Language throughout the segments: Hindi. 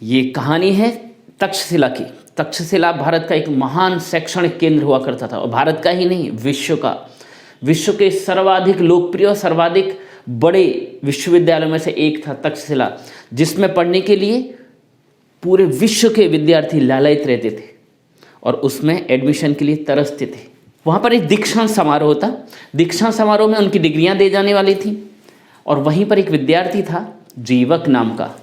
ये कहानी है तक्षशिला की। तक्षशिला भारत का एक महान शैक्षणिक केंद्र हुआ करता था, और भारत का ही नहीं, विश्व का, विश्व के सर्वाधिक लोकप्रिय और सर्वाधिक बड़े विश्वविद्यालयों में से एक था तक्षशिला, जिसमें पढ़ने के लिए पूरे विश्व के विद्यार्थी लालायित रहते थे और उसमें एडमिशन के लिए तरसते थे। वहाँ पर एक दीक्षांत समारोह था। दीक्षांत समारोह में उनकी डिग्रियाँ दी जाने वाली थी, और वहीं पर एक विद्यार्थी था जीवक नाम का।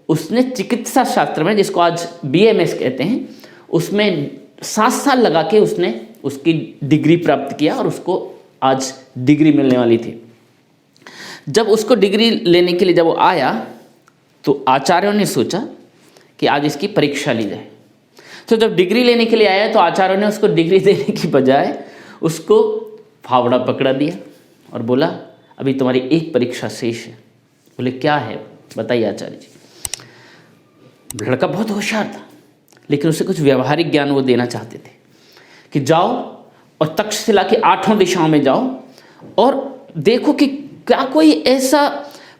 उसने चिकित्सा शास्त्र में, जिसको आज BMS कहते हैं, उसमें 7 साल लगा के उसने उसकी डिग्री प्राप्त किया, और उसको आज डिग्री मिलने वाली थी। जब उसको डिग्री लेने के लिए जब वो आया, तो आचार्यों ने सोचा कि आज इसकी परीक्षा ली जाए। तो जब डिग्री लेने के लिए आया, तो आचार्यों ने उसको डिग्री देने की बजाय उसको फावड़ा पकड़ा दिया और बोला, अभी तुम्हारी एक परीक्षा शेष है। बोले क्या है, बताइए आचार्य जी। लड़का बहुत होशियार था, लेकिन उसे कुछ व्यवहारिक ज्ञान वो देना चाहते थे कि जाओ और तक्षशिला की 8 दिशाओं में जाओ और देखो कि क्या कोई ऐसा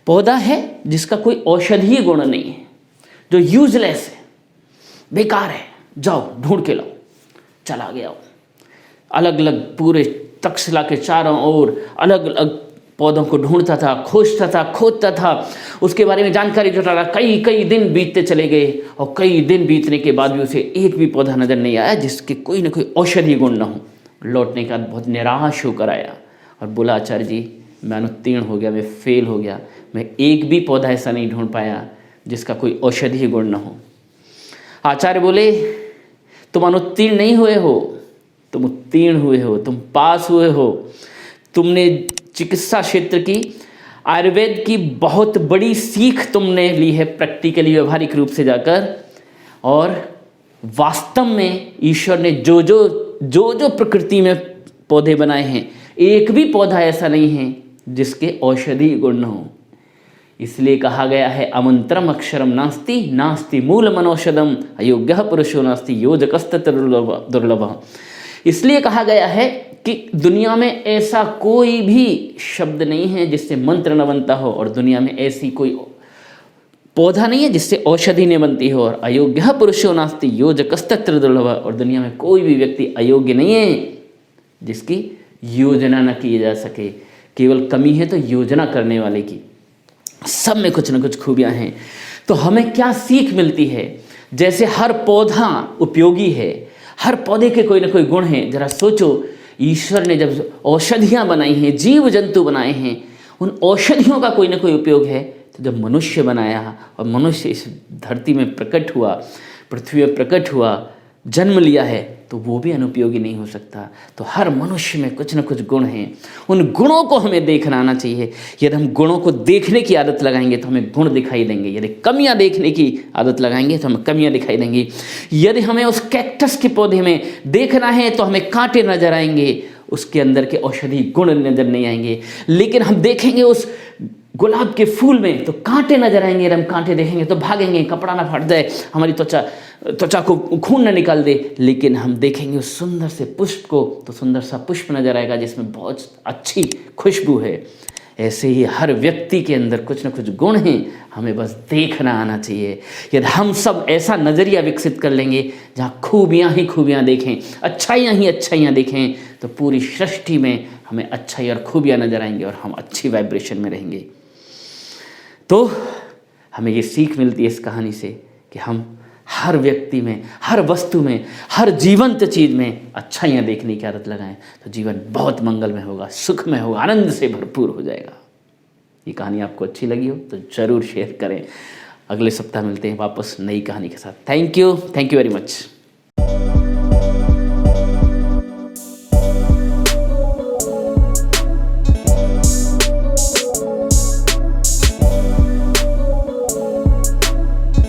पौधा है जिसका कोई औषधीय गुण नहीं है, जो यूजलेस है, बेकार है, जाओ ढूंढ के लाओ। चला गया, अलग अलग पूरे तक्षशिला के चारों ओर अलग अलग पौधों को ढूंढता था, खोजता था, खोदता था, उसके बारे में जानकारी जुटा रहा। कई दिन बीतते चले गए, और कई दिन बीतने के बाद भी उसे एक भी पौधा नजर नहीं आया जिसके कोई ना कोई औषधि गुण न हो। लौटने का बहुत निराश होकर आया और बोला, आचार्य जी मैं अनुत्तीर्ण हो गया, मैं फेल हो गया, मैं एक भी पौधा ऐसा नहीं ढूंढ पाया जिसका कोई औषधि गुण न हो। आचार्य बोले, तुम अनुत्तीर्ण नहीं हुए हो, तुम उत्तीर्ण हुए हो, तुम पास हुए हो। तुमने चिकित्सा क्षेत्र की, आयुर्वेद की बहुत बड़ी सीख तुमने ली है प्रैक्टिकली, व्यवहारिक रूप से जाकर, और वास्तव में ईश्वर ने जो जो प्रकृति में पौधे बनाए हैं, एक भी पौधा ऐसा नहीं है जिसके औषधि गुण न हो। इसलिए कहा गया है, अमंत्रम अक्षरम नास्ति नास्ति मूल मनौषधम अयोग्य पुरुषो नास्ति योजकस्तत्र दुर्लभ। इसलिए कहा गया है कि दुनिया में ऐसा कोई भी शब्द नहीं है जिससे मंत्र न बनता हो, और दुनिया में ऐसी कोई पौधा नहीं है जिससे औषधि न बनती हो। और अयोग्य पुरुषो नास्ति योजकस्तत्र दुर्लभ, और दुनिया में कोई भी व्यक्ति अयोग्य नहीं है जिसकी योजना न की जा सके। केवल कमी है तो योजना करने वाले की। सब में कुछ न कुछ खूबियां हैं। तो हमें क्या सीख मिलती है? जैसे हर पौधा उपयोगी है, हर पौधे के कोई ना कोई गुण हैं। जरा सोचो, ईश्वर ने जब औषधियां बनाई हैं, जीव जंतु बनाए हैं, उन औषधियों का कोई ना कोई उपयोग है। तो जब मनुष्य बनाया और मनुष्य इस धरती में प्रकट हुआ, पृथ्वी में प्रकट हुआ, जन्म लिया है, तो वो भी अनुपयोगी नहीं हो सकता। तो हर मनुष्य में कुछ न कुछ गुण हैं, उन गुणों को हमें देखना आना चाहिए। यदि हम गुणों को देखने की आदत लगाएंगे तो हमें गुण दिखाई देंगे, यदि कमियां देखने की आदत लगाएंगे तो हमें कमियां दिखाई देंगी। यदि हमें उस कैक्टस के पौधे में देखना है तो हमें कांटे नजर आएंगे, उसके अंदर के औषधि गुण नजर नहीं आएंगे। लेकिन हम देखेंगे उस गुलाब के फूल में तो कांटे नजर आएंगे, हम कांटे देखेंगे तो भागेंगे, कपड़ा ना फट जाए, हमारी त्वचा को खून न निकाल दे। लेकिन हम देखेंगे उस सुंदर से पुष्प को तो सुंदर सा पुष्प नजर आएगा जिसमें बहुत अच्छी खुशबू है। ऐसे ही हर व्यक्ति के अंदर कुछ न कुछ गुण हैं, हमें बस देखना आना चाहिए। यदि हम सब ऐसा नज़रिया विकसित कर लेंगे जहाँ खूबियाँ ही खूबियाँ देखें, अच्छाइयाँ ही अच्छाइयाँ देखें, तो पूरी सृष्टि में हमें अच्छाई और खूबियाँ नजर आएंगी और हम अच्छी वाइब्रेशन में रहेंगे। तो हमें ये सीख मिलती है इस कहानी से कि हम हर व्यक्ति में, हर वस्तु में, हर जीवंत चीज़ में अच्छाइयाँ देखने की आदत लगाएं तो जीवन बहुत मंगलमय होगा, सुखमय होगा, आनंद से भरपूर हो जाएगा। ये कहानी आपको अच्छी लगी हो तो ज़रूर शेयर करें। अगले सप्ताह मिलते हैं वापस नई कहानी के साथ। Thank you very much.